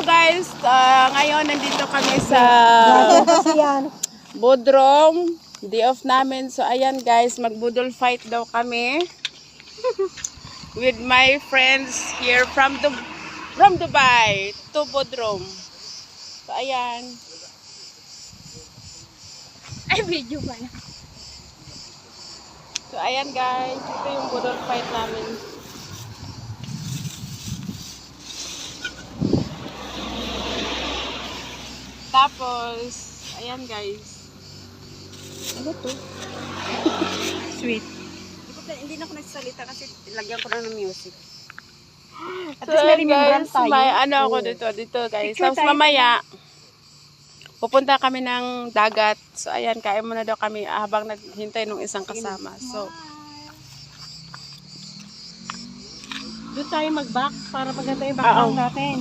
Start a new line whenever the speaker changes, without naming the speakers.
guys, ngayon nandito kami sa Bodrong. Day off namin. So ayan guys, magbudol fight daw kami. With my friends here from Dubai to Bodrong. So ayan.
Ay, video ba na?
So ayan guys, ito yung budol fight namin. Tapos, ayan guys. Ano to? Sweet.
Hindi na ako nagsasalita kasi lagyan ko lang ng music. At
So
least may remembrance
guys,
tayo.
may ano ako dito guys.
Picture
Tapos
tayo.
mamaya, pupunta kami ng dagat. So ayan, kain muna daw kami habang naghintay ng isang kasama. So,
Doon tayo mag-back para maganda yung background natin.